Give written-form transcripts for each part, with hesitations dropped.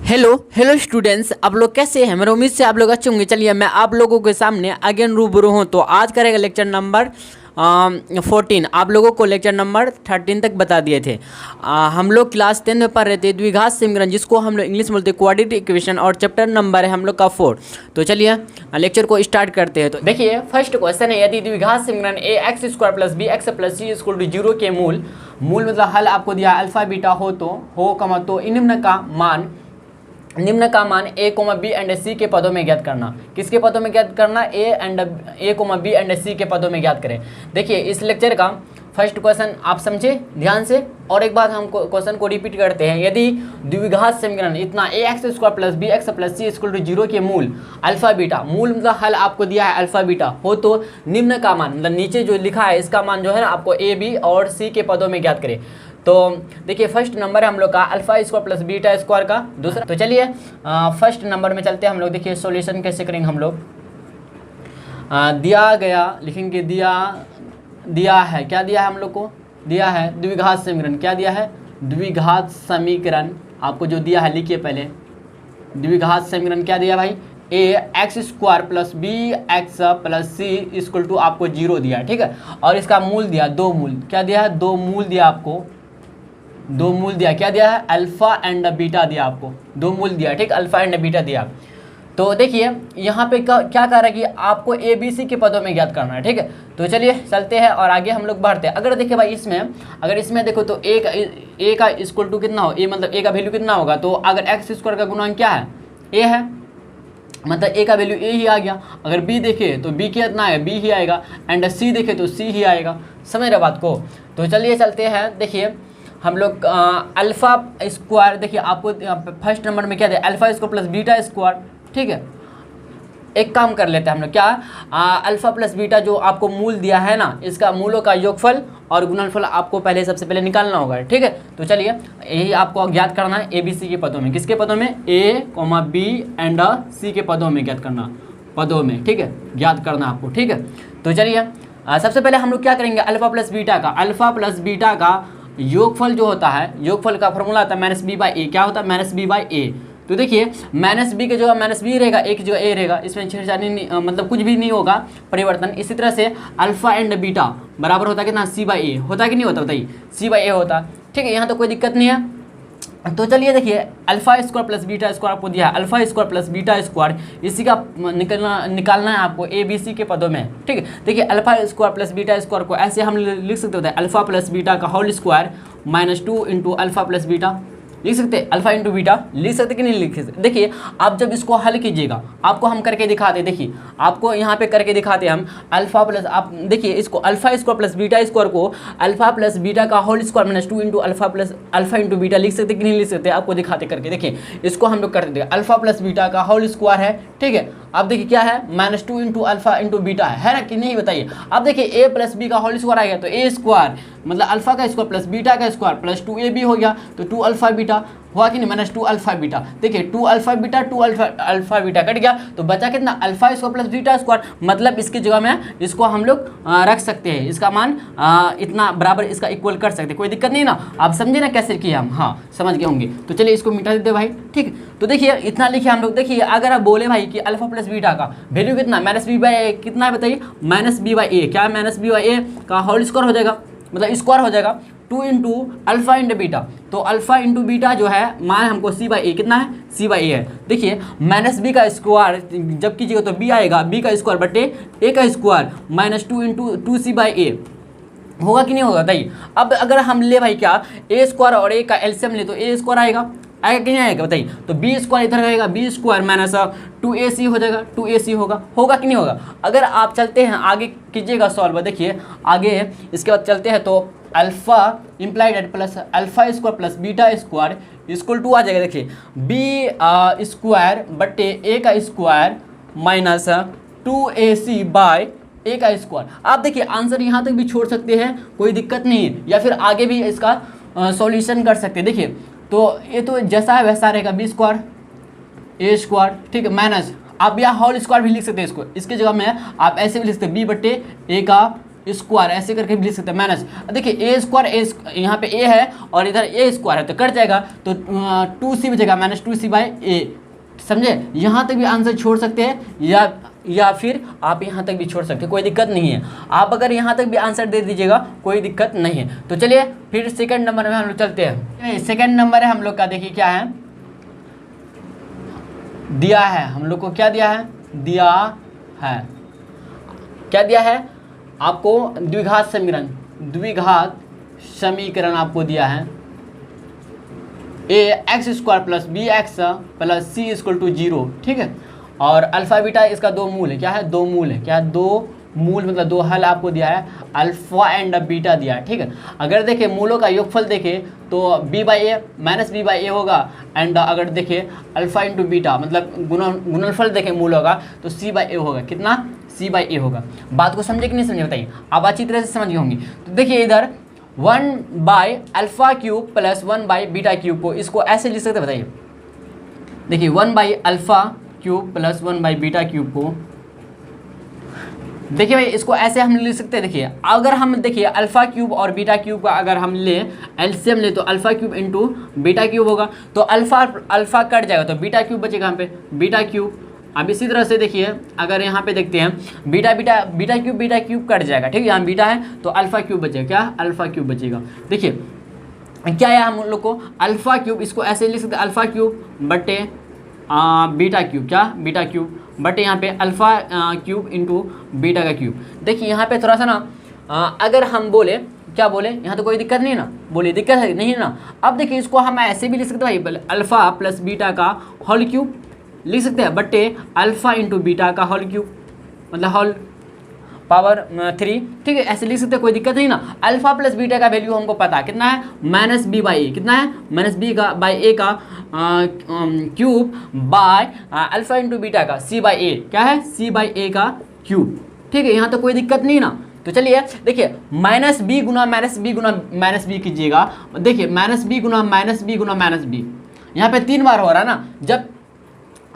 Hello hello students, आप लोग कैसे हैं। मेरी उम्मीद से आप लोग अच्छे होंगे। चलिए मैं आप लोगों के सामने अगेन रूबरू हूँ। तो आज करेगा लेक्चर नंबर 14। आप लोगों को लेक्चर नंबर 13 तक बता दिए थे। हम लोग क्लास 10 में पढ़ रहे थे द्विघात समीकरण, जिसको हम लोग इंग्लिश में बोलते हैं क्वाड्रेटिक इक्वेशन, और चैप्टर नंबर है हम लोग का 4। तो चलिए लेक्चर को स्टार्ट करते हैं। तो देखिए फर्स्ट क्वेश्चन है, यदि द्विघात समीकरण a x square plus b x plus c equal to 0 के मूल मतलब हल आपको दिया अल्फा बीटा हो तो निम्न का मान ए कोमा बी एंड सी के पदों में ज्ञात करना। किसके पदों में ज्ञात करना? ए कोमा बी एंड सी के पदों में ज्ञात करें। देखिए इस लेक्चर का फर्स्ट क्वेश्चन आप समझे ध्यान से, और एक बार हम क्वेश्चन को रिपीट करते हैं। यदि द्विघात समीकरण इतना a x square plus b x plus c equal to 0 के मूल अल्फा बीटा, मूल मतलब हल आपको दिया है अल्फा बीटा हो तो निम्न का मान, मतलब नीचे जो लिखा है इसका मान जो है ना आपको ए बी और सी के पदों में ज्ञात करें। तो देखिए फर्स्ट नंबर है हम लोग का alpha square plus beta square का दूसरा। तो चलिए फर्स्ट नंबर में चलते हैं हम लोग। देखिए सॉल्यूशन कैसे करेंगे हम लोग। दिया गया लिखेंगे, दिया है, क्या दिया है हम लोग को? दिया है द्विघात समीकरण। क्या दिया है? द्विघात समीकरण आपको जो दिया है लिखिए पहले। द्विघात समीकरण क्या दिया भाई? A x square plus b x plus c equal to आपको 0 दिया है, ठीक है। और इसका मूल दिया, दो मूल। क्या दिया है? दो मूल दिया आपको, दो मूल दिया। क्या दिया है? अल्फा एंड बीटा दिया आपको, दो मूल दिया, ठीक। अल्फा एंड बीटा दिया। तो देखिए यहाँ पे क्या कह रहा है कि आपको ए बी सी के पदों में ज्ञात करना है, ठीक है। तो चलिए चलते हैं और आगे हम लोग बढ़ते हैं। अगर देखिए भाई अगर इसमें देखो तो ए का इक्वल टू कितना हो, ए मतलब ए का वैल्यू कितना होगा? तो अगर एक्स स्क्वायर का गुणांक क्या है? ए है, मतलब ए का वैल्यू ए ही आ गया। अगर बी देखे तो बी कितना है? बी ही आएगा। एंड सी देखे तो सी ही आएगा। समझ रहे बात को? तो चलिए चलते हैं। देखिए हम लोग अल्फा स्क्वायर, देखिए आपको फर्स्ट नंबर में क्या दिया? Alpha square plus beta square, ठीक है। एक काम कर लेते हैं हम लोग, क्या अल्फा प्लस बीटा जो आपको मूल दिया है ना, इसका मूलों का योगफल और गुणनफल आपको पहले सबसे पहले निकालना होगा, ठीक है। तो चलिए यही आपको ज्ञात करना है ए बी सी के पदों में। किसके पदों में? ए कोमा बी एंड सी के पदों में ज्ञात करना, पदों में, ठीक है, ज्ञात करना आपको, ठीक है। तो चलिए सबसे पहले हम लोग क्या करेंगे? अल्फा प्लस बीटा का योगफल जो होता है, योगफल का फॉर्मूला आता है माइनस बी बाई ए। क्या होता है? माइनस बी बाई ए। तो देखिए माइनस बी के जगह माइनस बी रहेगा, एक जगह ए रहेगा, इसमें छेड़छाड़ी मतलब कुछ भी नहीं होगा परिवर्तन। इसी तरह से अल्फा एंड बीटा बराबर होता है कितना? सी बाई ए। होता है कि नहीं होता? बताइए, सी बाई ए होता है, ठीक है। यहाँ तो कोई दिक्कत नहीं है। तो चलिए देखिए alpha square plus beta square आपको दिया है, alpha square plus beta square, इसी का निकालना है आपको ए बी सी के पदों में, ठीक है। देखिए alpha square plus beta square को ऐसे हम लिख सकते होते हैं, अल्फा प्लस बीटा का whole square minus 2 into alpha plus beta लिख सकते हैं। अल्फा इंटू बीटा लिख सकते कि नहीं लिख सकते? देखिए आप जब इसको हल कीजिएगा, आपको हम करके दिखाते, देखिए आपको यहाँ पे करके दिखाते हम अल्फा प्लस, आप देखिए इसको alpha square plus beta square को अल्फा प्लस बीटा का whole square minus 2 into alpha plus alpha into beta लिख सकते कि नहीं लिख सकते? आपको दिखाते करके। देखिए इसको हम लोग करते थे, अल्फा प्लस बीटा का होल स्क्वायर है, ठीक है। अब देखिए क्या है? Minus 2 into alpha into beta है ना कि नहीं? बताइए। अब देखिए ए प्लस बी का होल स्क्वायर आ गया, तो ए स्क्वायर मतलब अल्फा का स्क्वायर प्लस बीटा का स्क्वायर प्लस 2 ए बी हो गया, तो 2 अल्फा बीटा हुआ कि नहीं? Minus 2 alpha beta. देखिए 2 alpha beta 2 alpha beta cut गया, तो बचा कितना? Alpha square plus beta square. मतलब इसकी जगह में इसको हम लोग रख सकते हैं, इसका मान इतना बराबर इसका इक्वल कर सकते हैं, कोई दिक्कत नहीं ना। आप समझे ना कैसे किया हम? हाँ समझ गए होंगे। तो चलिए इसको मिटा देते भाई, ठीक। तो देखिए इतना लिखिए हम लोग। देखिए अगर आप बोले भाई कि अल्फा प्लस बीटा का वैल्यू कितना? माइनस बी बाई ए कितना है बताइए? माइनस बी बाई ए। क्या है? माइनस बी बाई ए का होल स्क्वायर हो जाएगा, मतलब स्क्वायर हो जाएगा 2 इंटू अल्फा इंटू बीटा। तो अल्फा इंटू बीटा जो है मान हमको सी बाई ए कितना है? सी बाई ए है। देखिए माइनस बी का स्क्वायर जब कीजिएगा तो बी आएगा, बी का स्क्वायर बटे ए का square minus 2 into 2 c by a होगा कि नहीं होगा? बताइए। अब अगर हम ले भाई क्या ए स्क्वायर और ए का एलसीएम ले तो ए स्क्वायर आएगा कि नहीं आएगा? बताइए। तो बी स्क्वायर इधर रहेगा, बी स्क्वायर माइनस 2ac हो जाएगा, 2ac होगा कि नहीं होगा? अगर आप चलते हैं आगे कीजिएगा सॉल्व, देखिए आगे इसके बाद चलते हैं तो alpha implied plus alpha square plus beta square equal to आ जाएगा। देखिए बी स्क्वायर बटे ए का स्क्वायर माइनस 2ac बाय ए का स्क्वायर। आप देखिए आंसर यहाँ तक भी छोड़ सकते हैं, कोई दिक्कत नहीं है, या फिर आगे भी इसका सॉल्यूशन कर सकते हैं। देखिए तो ये तो जैसा है वैसा रहेगा, बी स्क्वायर ए स्क्वायर, ठीक है, माइनस आप यहाँ होल स्क्वायर भी लिख सकते हैं इसको, इसके जगह में आप ऐसे भी लिख सकते हैं बी बटे ए का स्क्वायर ऐसे करके भी लिख सकते हैं माइनस, देखिए ए स्क्वायर, यहाँ पे ए है और इधर ए स्क्वायर है तो कट जाएगा, तो 2c बचेगा -2c/a, समझे। यहाँ तक भी आंसर छोड़ सकते हैं या फिर आप यहाँ तक भी छोड़ सकते हैं, कोई दिक्कत नहीं है। आप अगर यहाँ तक भी आंसर दे दीजिएगा कोई दिक्कत नहीं है। तो चलिए फिर सेकंड नंबर में हम लोग चलते हैं। सेकंड नंबर है हम लोग का, देखिए क्या है, दिया है हम लोग को, क्या दिया है, दिया है, क्या दिया है आपको, द्विघात समीकरण, द्विघात समीकरण आपको दिया है ax² + bx + c = 0, ठीक है। और अल्फा बीटा इसका दो मूल है, क्या है, दो मूल है, क्या है, दो मूल मतलब दो हल आपको दिया है, अल्फा एंड बीटा दिया है, ठीक है। अगर देखिए मूलों का योगफल देखें तो b/a -b/a होगा, एंड अगर देखिए अल्फा इंटू बीटा मतलब गुणनफल देखें मूलों का तो c/a होगा, कितना, c/a होगा। बात को समझे कि नहीं समझे बताइए, आप अच्छी तरह से समझ गए होंगी। तो देखिए इधर 1/α³ + 1/β³ को इसको ऐसे लिख सकते हैं, बताइए, देखिए 1/α³ + 1/β³ को देखिए भाई इसको ऐसे हम लिख सकते हैं। देखिए अगर हम देखिए α³ और β³ का अगर हम ले एलसीएम ले तो α³ इंटू β³ होगा, तो अल्फा कट जाएगा तो β³ बचेगा यहाँ पे, β³। अब इसी तरह से देखिए अगर यहाँ पे देखते हैं β³ कट जाएगा, ठीक है, यहाँ बीटा है तो α³ बचेगा, क्या, α³ बचेगा। देखिए क्या है हम लोग को α³ इसको ऐसे लिख सकते हैं, α³ बटे β³, क्या, β³ बटे यहाँ पे α³ इंटू β³। देखिए यहाँ पे थोड़ा सा ना अगर हम बोले, क्या बोले, यहाँ तो कोई दिक्कत नहीं ना, बोलिए दिक्कत है नहीं ना। अब देखिए इसको हम ऐसे भी लिख सकते हैं भाई, अल्फा प्लस बीटा का होल क्यूब लिख सकते हैं, बटे अल्फा इंटू बीटा का होल क्यूब मतलब होल पावर 3, ठीक है, ऐसे लिख सकते हैं, कोई दिक्कत नहीं ना। अल्फा प्लस बीटा का वैल्यू हमको पता कितना है, -b/a, कितना है, -b/a का cube by alpha into beta का c/a, क्या है, c/a का क्यूब, ठीक है, यहाँ तो कोई दिक्कत नहीं ना। तो चलिए देखिए -b गुना -b कीजिएगा, देखिए -b गुना -b, यहाँ पे 3 बार हो रहा है ना, जब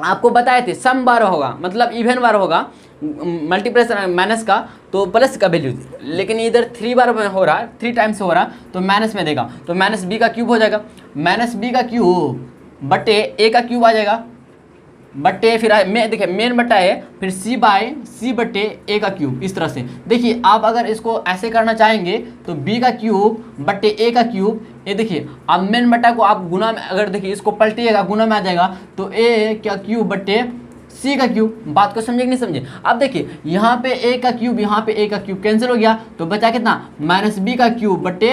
आपको बताए थे सम बार होगा मतलब इवन बार होगा मल्टीप्लिकेशन माइनस का तो प्लस का वैल्यू, लेकिन इधर 3 बार में हो रहा है, 3 टाइम्स हो रहा तो माइनस में देगा, तो -b का क्यूब हो जाएगा, -b का क्यूब बटे a का क्यूब आ जाएगा, बटे फिर देखिए मेन बटा है फिर c बटे a का क्यूब, इस तरह से। देखिए आप अगर इसको ऐसे करना चाहेंगे तो b का क्यूब बटे a का क्यूब, ये देखिए अब मेन बटा को आप गुना में अगर देखिए इसको पलटिएगा गुना में आ जाएगा तो a का क्यूब बटे c का क्यूब। बात को समझे कि नहीं समझे। अब देखिए यहाँ पे a का क्यूब, यहाँ पे a का क्यूब कैंसिल हो गया तो बचा कितना, -b का क्यूब बटे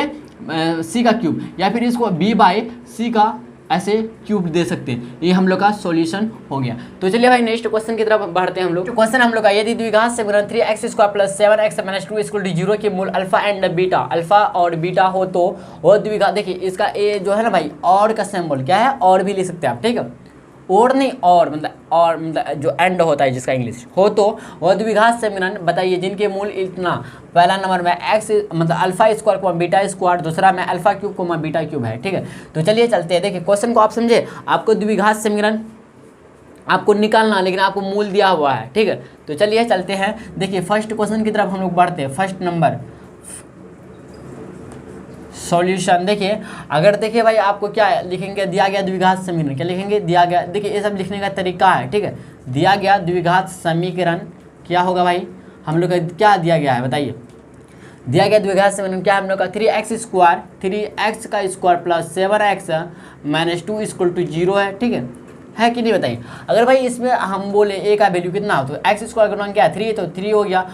c का क्यूब, या फिर इसको b/c का ऐसे क्यूब दे सकते हैं। ये हम लोग का सॉल्यूशन हो गया। तो चलिए भाई नेक्स्ट क्वेश्चन की तरफ बढ़ते हैं हम लोग। क्वेश्चन हम लोग का, यदि द्विघात समीकरण 3x² + 7x - 2 = 0 के मूल अल्फा एंड बीटा, अल्फा और बीटा हो तो वो द्विघात, देखिए इसका ए जो है ना भाई और का सिंबल क्या है, और भी ले सकते हैं आप, ठीक है, और नहीं और मतलब जो एंड होता है जिसका इंग्लिश हो तो वह द्विघात समीकरण बताइए जिनके मूल इतना, पहला नंबर में x मतलब α² β², दूसरा में α³ β³ है, ठीक है। तो चलिए चलते हैं, देखिए क्वेश्चन को आप समझे, आपको द्विघात समीकरण आपको निकालना, लेकिन आपको मूल दिया हुआ है, ठीक है। तो चलिए चलते हैं, देखिए फर्स्ट क्वेश्चन की तरफ हम लोग बढ़ते हैं। फर्स्ट नंबर सॉल्यूशन, देखिए अगर देखिए भाई आपको क्या लिखेंगे, दिया गया द्विघात समीकरण, क्या लिखेंगे, दिया गया, देखिए ये सब लिखने का तरीका है, ठीक है। दिया गया द्विघात समीकरण क्या होगा भाई, हम लोग का क्या दिया गया है बताइए, दिया गया द्विघात समीकरण क्या हम लोग का 3x² + 7x - 2 = 0 है, ठीक है कि नहीं बताइए। अगर भाई इसमें हम बोले a का वैल्यू कितना हो तो x² का मान क्या है 3, तो 3 हो गया,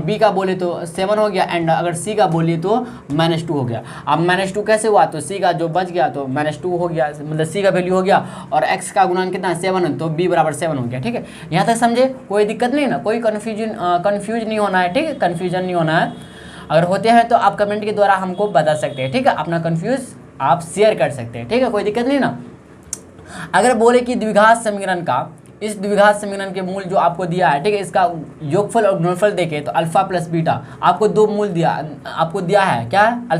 b का बोले तो 7 हो गया, एंड अगर c का बोले तो -2 हो गया। अब -2 कैसे हुआ, तो c का जो बच गया तो -2 हो गया, मतलब c का वैल्यू हो गया, और x का गुणन कितना 7 है तो b = 7 हो गया, ठीक है। यहाँ तक समझे, कोई दिक्कत नहीं ना, कोई कन्फ्यूज नहीं होना है, ठीक है, कन्फ्यूजन नहीं होना है। अगर होते हैं तो आप कमेंट के द्वारा हमको बता सकते हैं, ठीक है, अपना कन्फ्यूज आप शेयर कर सकते हैं, ठीक है, कोई दिक्कत नहीं ना। अगर बोले कि द्विघात समीकरण का, इस द्विघात समीकरण के मूल जो आपको दिया है, ठीक है, इसका योगफल और गुणनफल देखें तो अल्फा प्लस बीटा आपको दो मूल आपको दिया है, क्या है, α²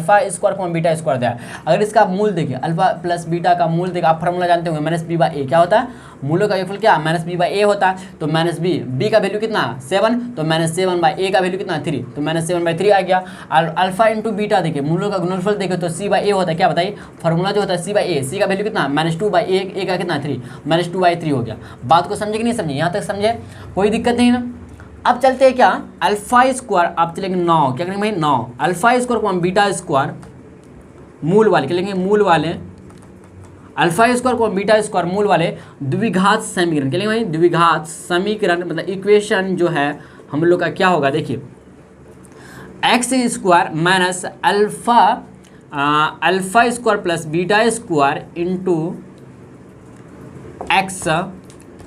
β² दिया है। अगर इसका मूल देखें, अल्फा प्लस बीटा का मूल देखें, आप फार्मूला जानते होंगे -b/a क्या होता है, मूलों का योगफल क्या माइनस बी बाई ए होता है, तो माइनस बी का वैल्यू कितना 7, तो माइनस 7 बाई ए का वैल्यू कितना 3, तो माइनस 7 बाई 3 आ गया। और अल्फा इंटू बीटा देखिए मूलों का गुणनफल देखे तो सी बाई ए होता है, क्या बताइए फॉर्मूला जो होता है सी बाई ए, सी का वैल्यू कितना -2 बाई ए का कितना 3, -2 बाई 3 हो गया। बात को समझे कि नहीं समझे, यहाँ तक समझे कोई दिक्कत नहीं ना। अब चलते हैं क्या अल्फा स्क्वायर, आप चलेंगे 9, क्या करेंगे भाई 9 अल्फा स्क्वायर को बीटा स्क्वायर मूल वाले क्या लेंगे, मूल वाले अल्फा स्क्वायर को बीटा स्क्वायर मूल वाले द्विघात समीकरण, क्या लेंगे भाई द्विघात समीकरण, मतलब इक्वेशन जो है हम लोग का क्या होगा देखिए x square minus alpha square plus beta square into x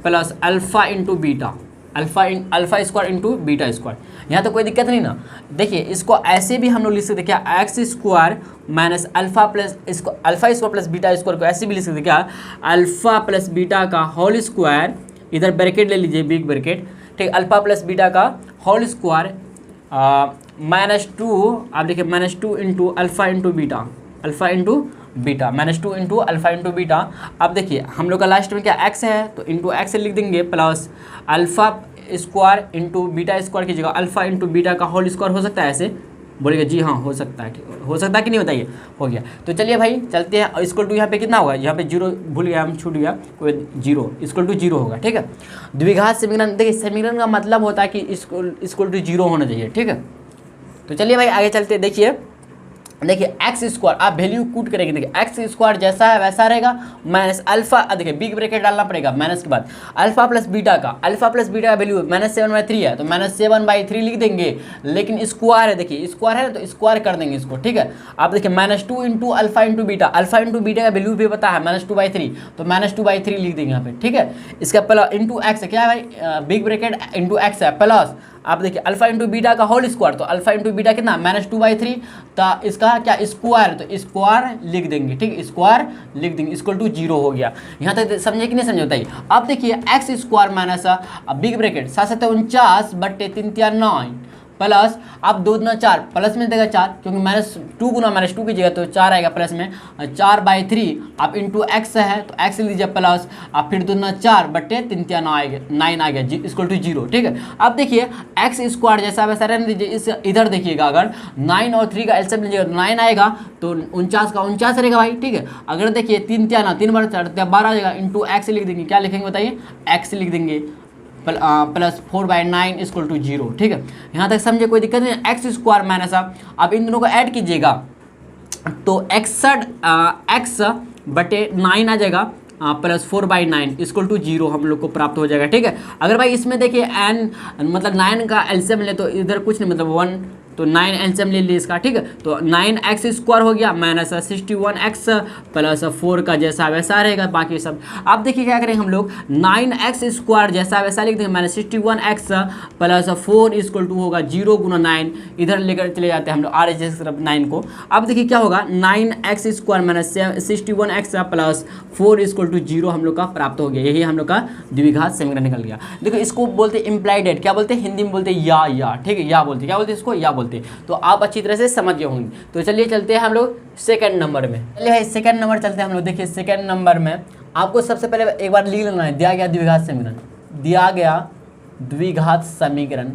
plus alpha into beta, alpha square into beta square. यहाँ तो कोई दिक्कत नहीं ना। देखिए इसको ऐसे भी हम लोग लिख सकते क्या x square minus alpha square plus beta square को ऐसे भी लिख सकते क्या अल्फा प्लस बीटा का होल स्क्वायर, इधर ब्रैकेट ले लीजिए बिग ब्रैकेट, ठीक अल्फा प्लस बीटा का होल स्क्वायर -2, आप देखिए -2 into alpha into beta, alpha into beta -2 into alpha into beta. अब देखिए हम लोग का लास्ट में क्या एक्स है तो इंटू एक्स लिख देंगे plus alpha square into beta square की जगह अल्फा इंटू बीटा का होल स्क्वायर हो सकता है, ऐसे बोलेगा जी हाँ हो सकता है, ठीक हो सकता है कि नहीं बताइए, हो गया। तो चलिए भाई चलते हैं, इक्वल टू यहाँ पे कितना होगा, यहाँ पे 0 भूल गया हम, छूट गया कोई 0, इक्वल टू 0 होगा, ठीक है। द्विघात समीकरण देखिए समीकरण का मतलब होता है कि इक्वल टू 0 होना चाहिए, ठीक है। तो चलिए भाई आगे चलते, देखिए एक्स स्क्वायर आप वैल्यू कूट करेंगे, देखिए एक्स स्क्वायर जैसा है वैसा रहेगा माइनस अल्फा, देखिए बिग ब्रैकेट डालना पड़ेगा माइनस के बाद अल्फा प्लस बीटा का वैल्यू -7/3 है तो -7/3 लिख देंगे, लेकिन स्क्वायर है देखिए स्क्वायर है तो स्क्वायर कर देंगे इसको, ठीक है। आप देखिए -2 इंटू अल्फा इंटू बीटा का वैल्यू भी पता है -2/3 तो -2/3 लिख देंगे यहाँ पे, ठीक है। इसका प्लस इंटू एक्स क्या है भाई बिग ब्रैकेट इंटू एक्स है प्लस आप देखिए अल्फा इंटू बीटा का होल स्क्वायर, तो अल्फा इंटू बीटा कितना -2/3, तो इसका क्या स्क्वायर, तो स्क्वायर लिख देंगे, ठीक स्क्वायर लिख देंगे, इक्वल टू 0 हो गया। यहाँ तक समझे कि नहीं समझे बताइए। अब देखिए x square minus big bracket 7×49 plus आप 2 दूना 4 प्लस में देगा 4 क्योंकि -2 गुना -2 कीजिएगा तो 4 आएगा प्लस में 4/3 आप इंटू एक्स है तो एक्स लीजिए प्लस आप फिर 2 दूना 4/3 9 आ गया इक्वल टू 0, ठीक है। अब देखिए एक्स स्क्वायर जैसा वैसा रहने दीजिए, इस इधर देखिएगा अगर 9 और 3 का एलसीएम लीजिएगा 9 आएगा तो 49 का 49 रहेगा भाई, ठीक है। अगर देखिए 3 बार 12 आ जाएगा इंटू एक्स लिख देंगे, क्या लिखेंगे बताइए एक्स लिख देंगे प्लस 4/9 इक्वल टू 0, ठीक है। यहाँ तक समझे कोई दिक्कत नहीं। एक्स स्क्वायर माइनस अब इन दोनों को ऐड कीजिएगा तो x बटे 9 आ जाएगा प्लस 4/9 इक्वल टू 0 हम लोग को प्राप्त हो जाएगा, ठीक है। अगर भाई इसमें देखिए n मतलब 9 का एलसीएम ले तो इधर कुछ नहीं मतलब 1 तो 9 एलसीएम ले ली इसका, ठीक है। तो 9x स्क्वायर हो गया माइनस 61x प्लस 4 का जैसा वैसा रहेगा बाकी सब। अब देखिए क्या करेंगे हम लोग 9x स्क्वायर जैसा वैसा लिख देंगे minus 61x plus 4 equal to होगा 0 गुना 9, इधर लेकर चले जाते हैं हम लोग आर एच 9 को। अब देखिए क्या होगा 9x square minus 61x plus 4 equal to 0 हम लोग का प्राप्त हो गया। यही हम लोग का द्विघात समीकरण निकल गया। देखो इसको बोलते इम्प्लाइडेड, क्या बोलते हैं हिंदी में बोलते या, ठीक है या बोलते, क्या बोलते हैं इसको या बोलते, तो आप अच्छी तरह से समझ गए होंगे। तो चलिए चलते हैं हम लोग सेकंड नंबर में, चलिए सेकंड नंबर चलते हैं हम लोग। देखिए सेकंड नंबर में आपको सबसे पहले एक बार लिख लेना है, दिया गया द्विघात समीकरण,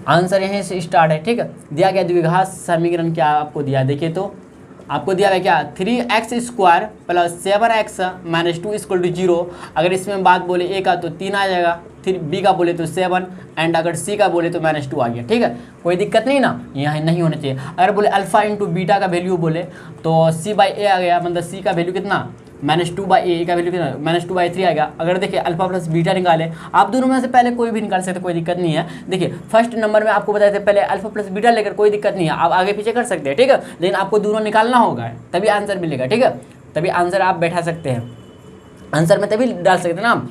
आंसर यहीं से स्टार्ट है, ठीक है। दिया गया द्विघात समीकरण क्या आपको दिया, देखिए तो आपको दिया है क्या 3x square plus 7x minus 2 equal to 0। अगर इसमें बात बोले a का तो 3 आ जाएगा, फिर b का बोले तो 7 एंड अगर c का बोले तो -2 आ गया, ठीक है। कोई दिक्कत नहीं ना, यहाँ नहीं होना चाहिए। अगर बोले अल्फा इंटू बीटा का वैल्यू बोले तो c/a आ गया, मतलब c का वैल्यू कितना -2/a का वैल्यू कितना -2/3 आएगा। अगर देखिए अल्फा प्लस बीटा निकाले, आप दोनों में से पहले कोई भी निकाल सकते, कोई दिक्कत नहीं है। देखिए फर्स्ट नंबर में आपको बताए थे पहले अल्फा प्लस बीटा लेकर, कोई दिक्कत नहीं है, आप आगे पीछे कर सकते हैं, ठीक है। लेकिन आपको दोनों निकालना होगा तभी आंसर मिलेगा, ठीक है। तभी आंसर आप बैठा सकते हैं, आंसर में तभी डाल सकते हैं ना।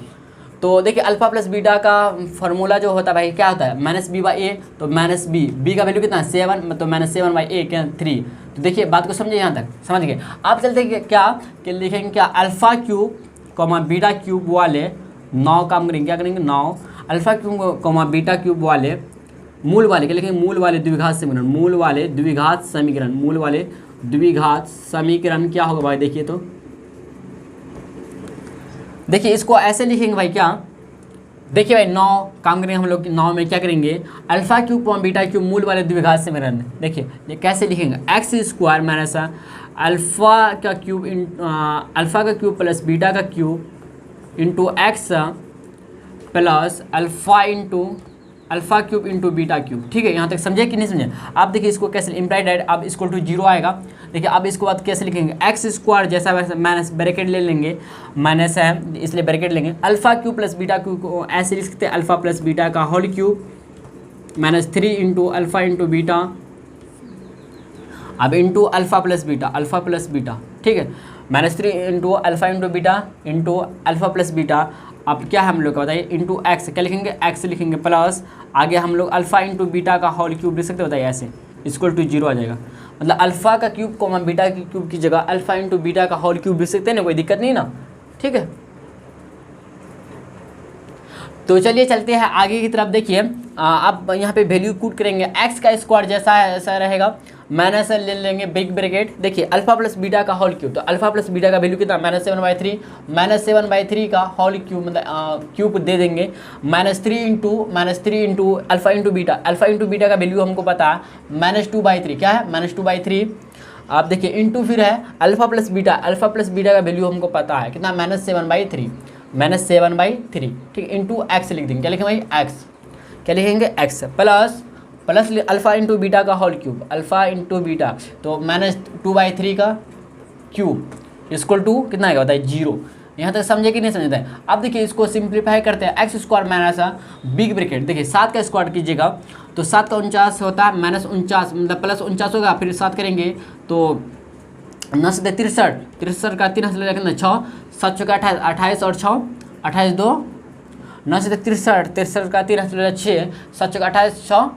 तो देखिए अल्फा प्लस बीटा का फार्मूला जो होता है भाई क्या होता है -b/a, तो -b का वैल्यू कितना 7, तो -7/a क्या 3। तो देखिए बात को समझिए, यहाँ तक समझ गए। आप चलते क्या कि लिखेंगे क्या alpha cube comma beta cube वाले 9 काम करेंगे, क्या करेंगे 9 alpha cube comma beta cube वाले मूल वाले क्या लिखेंगे मूल वाले द्विघात समीकरण क्या होगा भाई, देखिए तो देखिए इसको ऐसे लिखेंगे भाई, क्या देखिए भाई 9 काम करेंगे हम लोग 9 में क्या करेंगे, अल्फा क्यूब और बीटा क्यूब मूल वाले द्विघात समीकरण। देखिए ये कैसे लिखेंगे, एक्स स्क्वायर माइनस अल्फा का क्यूब प्लस बीटा का cube into x plus alpha cube into beta cube. ठीक है, यहाँ तक समझे कि नहीं समझे। आप देखिए इसको कैसे इम्प्लाइड एड अब इक्वल टू 0 आएगा। देखिए अब इसको बाद कैसे लिखेंगे, एक्स स्क्वायर जैसा वैसा माइनस ब्रैकेट ले लेंगे, माइनस है इसलिए ब्रैकेट लेंगे, alpha cube plus beta cube को ऐसे लिख सकते हैं अल्फा प्लस बीटा का whole cube minus 3 into alpha into beta, अब इंटू अल्फा प्लस बीटा। ठीक है, -3 into alpha into beta into alpha plus beta. अब क्या हम लोग का बताइए, इंटू एक्स, क्या लिखेंगे, एक्स लिखेंगे प्लस आगे हम लोग अल्फा इंटू बीटा का होल क्यूब लिख सकते, बताइए ऐसे इक्वल टू 0 आ जाएगा। मतलब अल्फा का क्यूब को हम बीटा की क्यूब की जगह अल्फा इंटू बीटा का होल क्यूब लिख सकते हैं ना, कोई दिक्कत नहीं ना। ठीक है, तो चलिए चलते हैं आगे की तरफ। देखिए अब यहाँ पे वैल्यू पुट करेंगे, एक्स का स्क्वायर जैसा है ऐसा रहेगा, माइनस ले लेंगे बिग ब्रैकेट। देखिए अल्फा प्लस बीटा का होल क्यूब, तो अल्फा प्लस बीटा का वैल्यू कितना, -7/3 का होल क्यूब मतलब क्यूब दे देंगे, -3 इंटू अल्फा इंटू बीटा का वैल्यू हमको पता है -2/3, क्या है -2/3। आप देखिए इंटू फिर है अल्फा प्लस बीटा का वैल्यू हमको पता है कितना, -7/3। ठीक है, इंटू एक्स लिख देंगे, क्या लिखेंगे भाई एक्स, क्या लिखेंगे x plus alpha into beta का whole cube, alpha into beta तो -2/3 का क्यूब इक्वल टू कितना आएगा बताइए 0। यहाँ तक समझे कि नहीं समझते हैं। अब देखिए इसको सिंप्लीफाई करते हैं, x square minus big bracket, देखिए 7 का स्क्वायर कीजिएगा तो 7 का 49 होता है, -49 मतलब प्लस 49 होगा, फिर 7 करेंगे तो 9 से 63 का 3 कितना 6, 7 चौका 28 और 6 28 2 9 से 63 का 3 6 7 चौका 28 6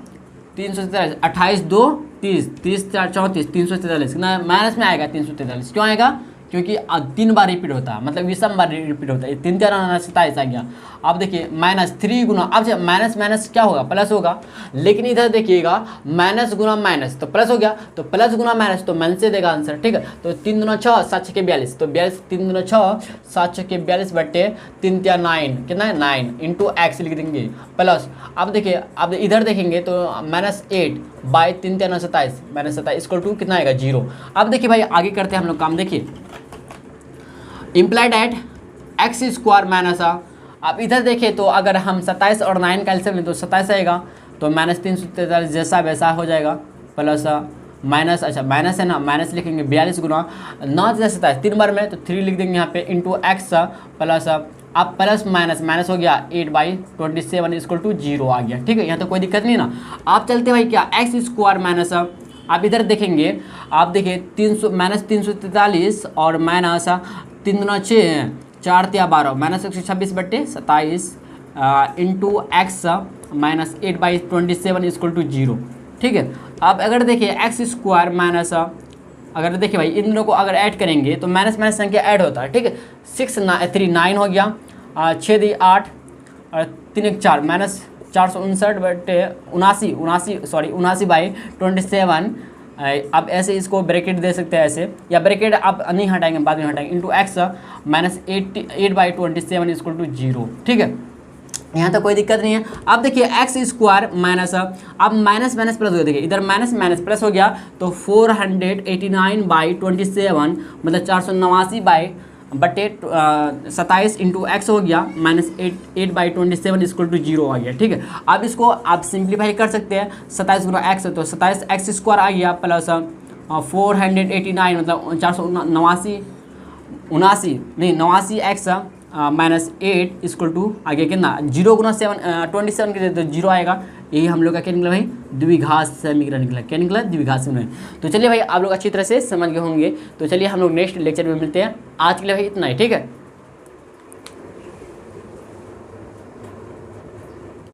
343 28 2 30 30 4 34 343 कितना माइनस में आएगा 343। क्यों आएगा, क्योंकि 3 बार रिपीट होता है, मतलब विषम बार रिपीट होता है, 3 3 27 आ गया। अब देखिए -3 गुना, अब जब माइनस क्या होगा प्लस होगा, लेकिन इधर देखिएगा माइनस गुना माइनस तो प्लस हो गया, तो प्लस गुना माइनस तो माइनस से देगा आंसर। ठीक है, तो 3 दूना 6 7 6 42 तो 3 दूना 6 7 6 42 बट्टे 3 3 9 कितना है 9 इंटू एक्स लिख देंगे प्लस। अब देखिए अब इधर देखेंगे तो -8/3 3 27 -27 इक्वल टू कितना आएगा 0। अब देखिए भाई आगे करते हैं हम लोग काम। देखिए implied eight x square minus, अब इधर देखें तो अगर हम 27 और 9 का एलसीएम लें तो 27 आएगा, तो -343 जैसा वैसा हो जाएगा प्लस माइनस, अच्छा माइनस है ना, माइनस लिखेंगे 42 गुना 9 से 27 3 बार में तो 3 लिख देंगे यहाँ पे इंटू एक्स प्लस, अब प्लस माइनस हो गया 8/27 इक्वल टू 0 आ गया। ठीक है, यहाँ तो कोई दिक्कत नहीं ना। आप चलते भाई क्या एक्स स्क्वायर माइनस, आप इधर देखेंगे, आप देखिए -343 और माइनस 3 दूना 6 4 3 12 -126/27 इंटू एक्स -8/27 इक्वल टू 0। ठीक है, अब अगर देखिए एक्स स्क्वायर माइनस, अगर देखिए भाई इन दोनों को अगर ऐड करेंगे तो माइनस संख्या ऐड होता है। ठीक है, 6 3 9 हो गया, 6 दी 8 और 3 1 4 -459/27 अब ऐसे इसको ब्रैकेट दे सकते हैं ऐसे, या ब्रैकेट आप नहीं हटाएंगे बाद में हटाएंगे, इंटू एक्स -8/27 इक्वल टू 0। ठीक है, यहाँ तक कोई दिक्कत नहीं है। अब देखिए एक्स स्क्वायर माइनस, अब माइनस प्लस हो गया, देखिए इधर माइनस प्लस हो गया तो 489/27 मतलब 489/27 इंटू एक्स हो गया -8/27 इक्वल टू 0 आ गया। ठीक है, अब इसको आप सिंप्लीफाई कर सकते हैं, 27 गुना एक्स तो 27 एक्स स्क्वायर आ गया प्लस 489 मतलब 89 एक्स -8 इक्वल टू आगे कितना 0 गुना 27 के तो 0 आएगा। यही हम लोग का क्या निकला भाई, द्विघात समीकरण निकला। क्या निकला, द्विघात समीकरण। तो चलिए भाई आप लोग अच्छी तरह से समझ गए होंगे। तो चलिए हम लोग नेक्स्ट लेक्चर में मिलते हैं। आज के लिए भाई इतना ही, ठीक है।